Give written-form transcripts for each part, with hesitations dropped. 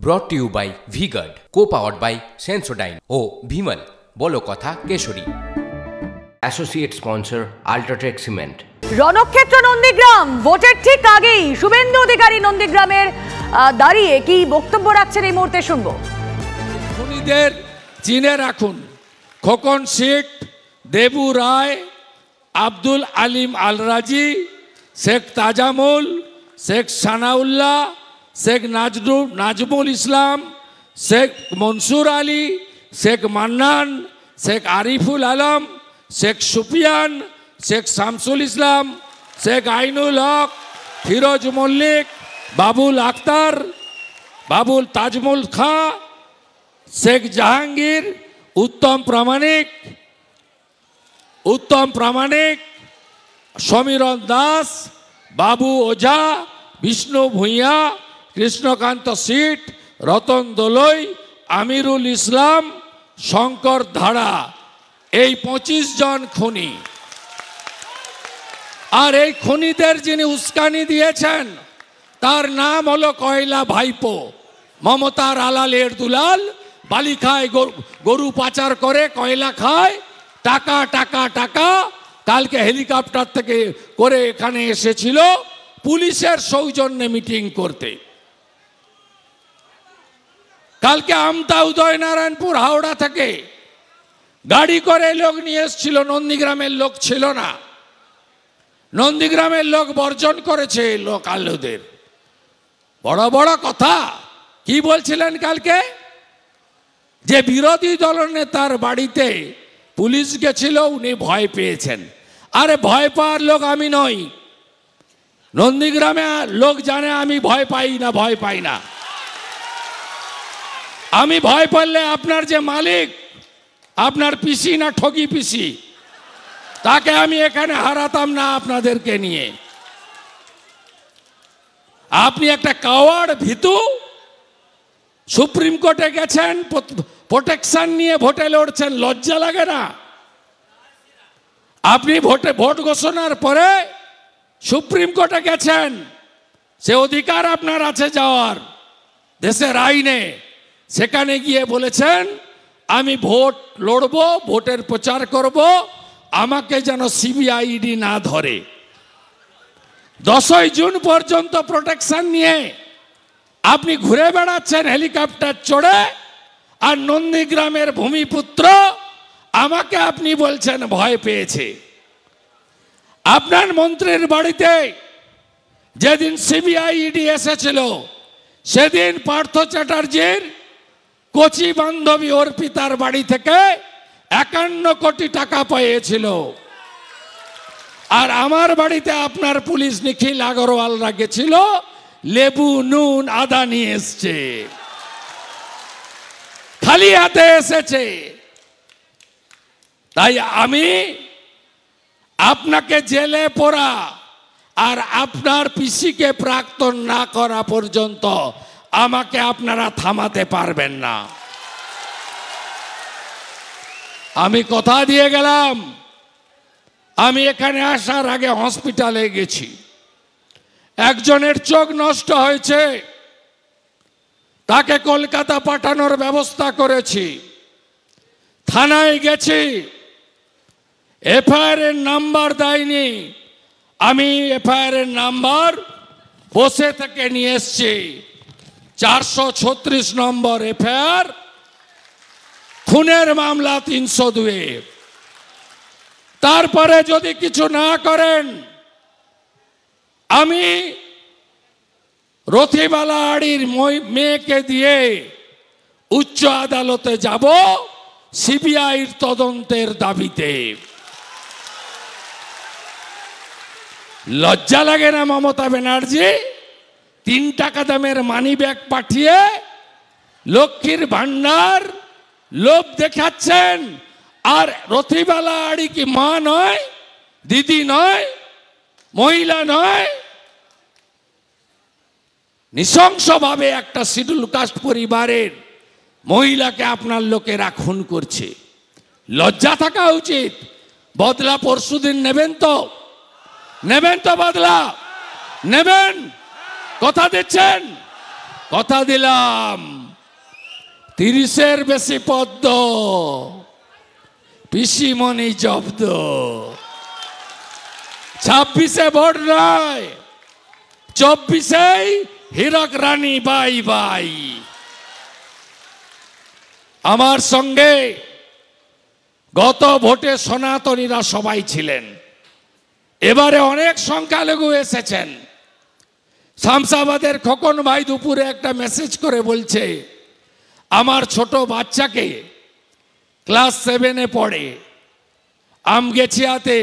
ব্রট to you by V-Guard, co-powered by Sensodyne ও ভিমল বলো কথা কেশরী। Associate sponsor UltraTech cement. রণক্ষেত্র নন্দীগ্রাম ভোটের ঠিক আগেই শুভেন্দু অধিকারী নন্দীগ্রামের দাঁড়িয়ে কি বক্তব্য রাখছেন এই মুহূর্তে শুনবো। খুনিদের চিনে রাখুন। খোকন শেখ, দেবু রায়, আব্দুল আলিম আল রাজি, শেখ তাজামুল, শেখ সানাউল্লাহ, শেখ নাজমুল ইসলাম, শেখ মনসুর আলী, শেখ মান্নান, শেখ আরিফুল আলম, শেখ সুফিয়ান, শেখ শামসুল ইসলাম, শেখ আইনুল হক, ফিরোজ মল্লিক, বাবুল আক্তার, বাবুল তাজমুল খাঁ, শেখ জাহাঙ্গীর, উত্তম প্রামাণিক, সমীরণ দাস, বাবু ওঝা, বিষ্ণু ভূঁইয়া, কৃষ্ণকান্ত সিট, রতন দোলই, আমিরুল ইসলাম, শঙ্কর ধাড়া, এই 25 জন খুনি। আর এই খুনিদের যিনি উস্কানি দিয়েছেন তার নাম হলো কয়লা ভাইপো, মমতার আলালের দুলাল। বালি খায়, গরু পাচার করে, কয়লা খায়, টাকা টাকা টাকা। কালকে হেলিকপ্টার থেকে করে এখানে এসেছিল পুলিশের সৌজন্যে মিটিং করতে। কালকে আমতা উদয়নারায়ণপুর হাওড়া থেকে গাড়ি করে লোক নিয়ে এসেছিল, নন্দীগ্রামের লোক ছিল না। নন্দীগ্রামের লোক বর্জন করেছে লোকালদের। বড় বড় কথা কি বলছিলেন কালকে, যে বিরোধী দলনেতার বাড়িতে পুলিশ গেছিল, উনি ভয় পেয়েছেন। আরে ভয় পাওয়ার লোক আমি নই। নন্দীগ্রামে লোক জানে আমি ভয় পাই না। আমি ভয় পাইলে আপনার যে মালিক, আপনার পিসি না ঠগি পিসি, তাকে আমি এখানে হারাতাম না আপনাদেরকে নিয়ে। আপনি একটা কাওয়ার্ড, ভীতু। সুপ্রিম কোর্টে গেছেন, প্রোটেকশন নিয়ে ভোটে লড়ছেন, লজ্জা লাগে না? আপনি ভোট ঘোষণার পরে সুপ্রিম কোর্টে গেছেন, সে অধিকার আপনার আছে যাওয়ার দেশের আইনে। সেখানে গিয়ে বলেছেন আমি ভোট লড়ব, ভোটের প্রচার করব, আমাকে যেন সিবিআইডি না ধরে। 10ই জুন পর্যন্ত প্রোটেকশন নিয়ে আপনি ঘুরে বেড়াচ্ছেন হেলিকপ্টার চড়ে, আর নন্দীগ্রামের ভূমিপুত্র আমাকে আপনি বলছেন ভয় পেয়েছে। আপনার মন্ত্রীর বাড়িতে যেদিন সিবিআইডি এসেছিল, সেদিন পার্থ চ্যাটার্জির কোচি বান্ধবী অর্পিতার বাড়ি থেকে 51 কোটি টাকা পেয়েছিল। আর আমার বাড়িতে আপনার পুলিশ নিখিল আগরওয়ালরা গেছিল, লেবু নুন আদা নিয়ে এসছে, খালি হাতে এসেছে। তাই আমি আপনাকে জেলে পোড়া আর আপনার পিসিকে প্রাক্তন না করা পর্যন্ত আমাকে আপনারা থামাতে পারবেন না। আমি কথা দিয়ে গেলাম। আমি এখানে আসার আগে হসপিটালে গেছি, একজনের চোখ নষ্ট হয়েছে, তাকে কলকাতা পাঠানোর ব্যবস্থা করেছি। থানায় গেছি, এফআইআর এর নাম্বার দেয়নি, আমি এফআইআর এর নাম্বার বসে থেকে নিয়ে এসছি। 436 নম্বর এফআইআর, খুনের মামলা 302। তারপরে যদি কিছু না করেন, আমি রথিবালা আড়ির মেয়েকে দিয়ে উচ্চ আদালতে যাব সিবিআইর তদন্তের দাবিতে। লজ্জা লাগে না মমতা ব্যানার্জি? 3 টাকা দামের মানি ব্যাগ পাঠিয়ে লক্ষ্মীর ভান্ডার লোভ দেখাচ্ছেন। আর রথিবালা আড়ি কি মা নয়, দিদি নয়, মহিলা নয়? নৃশংসভাবে একটা শিডিউল কাস্ট পরিবারের মহিলাকে আপনার লোকেরা খুন করছে। লজ্জা থাকা উচিত। বদলা পরশুদিন নেবেন তো বদলা নেবেন? কথা দিচ্ছেন? কথা দিলাম 30-এর বেশি পদ্ম, পিসিমণি জব্দ। 26-এ ভোট নয়, 24-এই হীরক রানী বাই বাই। আমার সঙ্গে গত ভোটে সনাতনীরা সবাই ছিলেন, এবারে অনেক সংখ্যালঘু এসেছেন। শামসাবাদের খোকন ভাই দুপুরে একটা মেসেজ করে বলছে, আমার ছোট বাচ্চাকে ক্লাস 7-এ পড়ে, আমগেছিয়াতে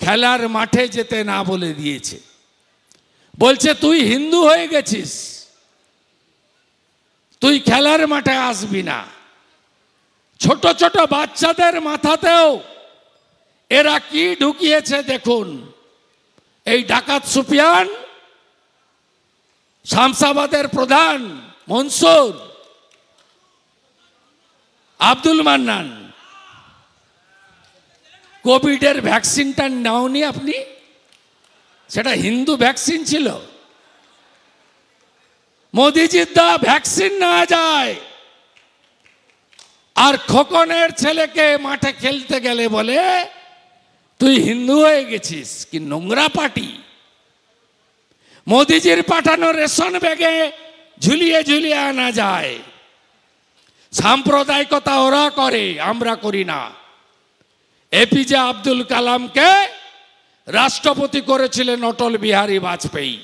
খেলার মাঠে যেতে না বলে দিয়েছে। বলছে তুই হিন্দু হয়ে গেছিস, তুই খেলার মাঠে আসবি না। ছোট ছোট বাচ্চাদের মাথাতেও এরা কি ঢুকিয়েছে দেখুন। এই ডাকাত সুফিয়ান, শামসাবাদের প্রধান মনসুর, আব্দুল মান্নান, কোভিডের ভ্যাকসিনটা নাওনি আপনি? সেটা হিন্দু ভ্যাকসিন ছিল। মোদিজির দা ভ্যাকসিন না যায়, আর খোকনের ছেলেকে মাঠে খেলতে গেলে বলে তুই হিন্দু হয়ে গেছিস। কি নোংরা পার্টি! মোদিজির পাঠানো রেশন ব্যাগে ঝুলিয়ে ঝুলিয়ে আনা যায়। সাম্প্রদায়িকতা ওরা করে, আমরা করি না। এপিজে আব্দুল কালামকে রাষ্ট্রপতি করেছিলেন অটল বিহারী বাজপেয়ী।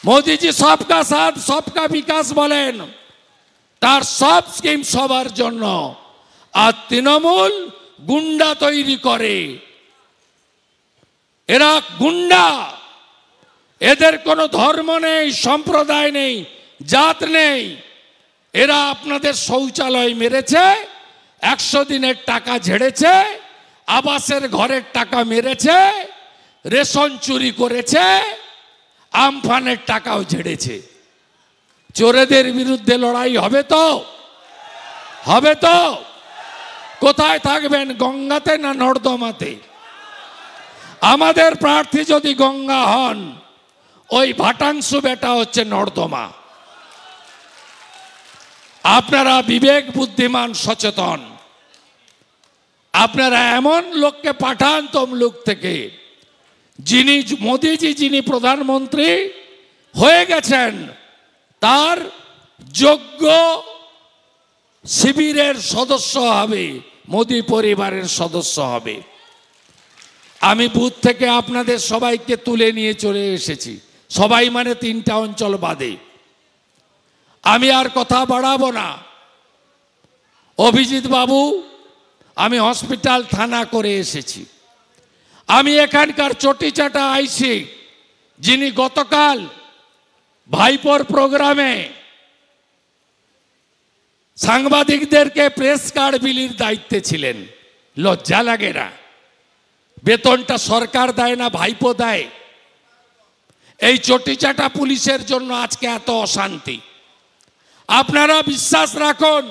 মোদিজি সবকা সাথ সবকা বিকাশ বলেন, তার সব স্কিম সবার জন্য। আর তৃণমূল গুন্ডা তৈরি করে। এরা গুন্ডা, এদের কোনো ধর্ম নেই, সম্প্রদায় নেই, জাত নেই। এরা আপনাদের শৌচালয় মেরেছে, 100 দিনের টাকা ঝেড়েছে, আবাসের ঘরের টাকা মেরেছে, রেশন চুরি করেছে, আমফানের টাকাও ঝেড়েছে। চোরেদের বিরুদ্ধে লড়াই হবে তো? হবে তো? কোথায় থাকবেন, গঙ্গাতে না নর্দমাতে? আমাদের প্রার্থী যদি গঙ্গা হন, ওই ভাটাংশু বেটা হচ্ছে নর্দমা। আপনারা বিবেক বুদ্ধিমান সচেতন, আপনারা এমন লোককে পাঠান তমলুক থেকে, যিনি মোদিজি যিনি প্রধানমন্ত্রী হয়ে গেছেন, তার যোগ্য শিবিরের সদস্য হবে, মোদি পরিবারের সদস্য হবে। আমি বুথ থেকে আপনাদের সবাইকে তুলে নিয়ে চলে এসেছি, সবাই মানে 3টা অঞ্চল বাদে। আমি আর কথা বাড়াবো না। অভিজিৎ বাবু, আমি হসপিটাল থানা করে এসেছি। আমি এখানকার চটিচাটা আইসি, যিনি গতকাল ভাইপোর প্রোগ্রামে সাংবাদিকদেরকে প্রেস কার্ড বিলির দায়িত্বে ছিলেন। লজ্জা লাগে না? বেতনটা সরকার দেয় না, ভাইপো দেয়। এই চটিচাটা পুলিশের জন্য আজকে এত অশান্তি। আপনারা বিশ্বাস রাখুন,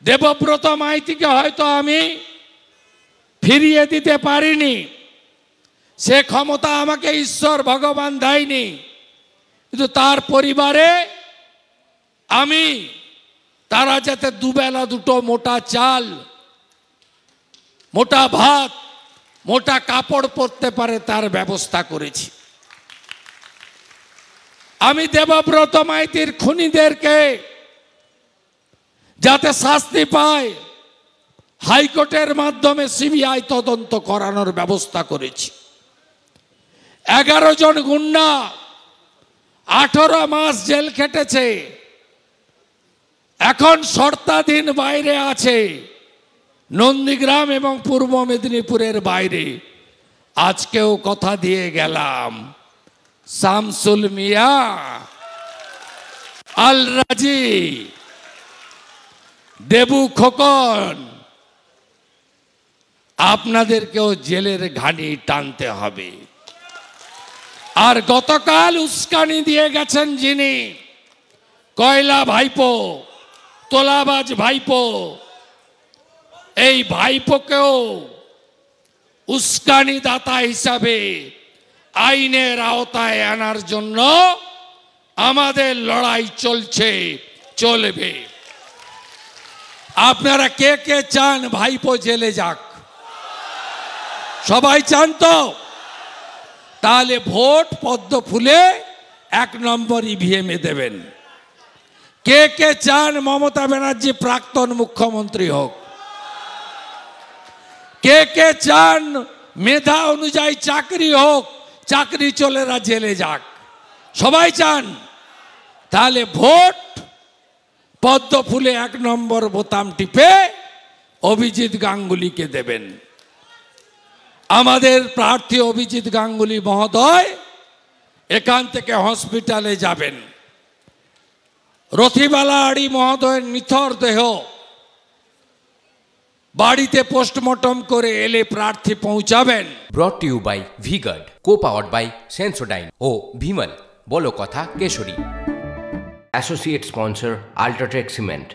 দেবব্রত মাইতিকে হয়তো আমি ফিরিয়ে দিতে পারিনি, সে ক্ষমতা আমাকে ঈশ্বর ভগবান দেয়নি, কিন্তু তার পরিবারে আমি তারা যাতে দুবেলা দুটো মোটা চাল, মোটা ভাত, মোটা কাপড় পরতে পারে তার ব্যবস্থা করেছি। আমি দেবব্রত মাইতির খুনিদেরকে যাতে শাস্তি পায়, হাইকোর্টের মাধ্যমে সিবিআই তদন্ত করানোর ব্যবস্থা করেছি। 11 জন গুন্ডা 18 মাস জেল খেটেছে, এখন শর্তাধীন বাইরে আছে, নন্দীগ্রাম এবং পূর্ব মেদিনীপুরের বাইরে। আজকেও কথা দিয়ে গেলাম, শামসুল মিয়া, আল রাজি, দেবু খোকন, আপনাদেরকেও জেলের ঘানি টানতে হবে। আর গতকাল উস্কানি দিয়ে গেছেন যিনি, কয়লা ভাইপো, তোলাবাজ ভাইপো, এই ভাইপোকেও উস্কানি দাতা হিসাবে আইনের আওতায় আনার জন্য আমাদের লড়াই চলছে, চলবে। আপনারা কে কে চান ভাইপো জেলে যাক? সবাই চান তো? তাহলে ভোট পদ্ম ফুলে 1 নম্বর ইভিএমে দেবেন। কে কে চান মমতা ব্যানার্জি প্রাক্তন মুখ্যমন্ত্রী হোক? কে কে চান মেধা অনুযায়ী চাকরি হোক, চাকরি চলেরা জেলে যাক? সবাই চান। তাহলে ভোট পদ্ম ফুলে 1 নম্বর বোতাম টিপে অভিজিৎ গাঙ্গুলিকে দেবেন। আমাদের প্রার্থী অভিজিৎ গাঙ্গুলি মহোদয় এখান থেকে হসপিটালে যাবেন। রথিবালা আড়ি মহোদয়ের নিথর দেহ বাড়িতে পোস্টমর্টম করে এলে প্রার্থী পৌঁছাবেন। Brought to you by V-Guard, co-powered by Sensodyne ও ভিমল, বলো কথা কেশরী। Associate sponsor UltraTech cement.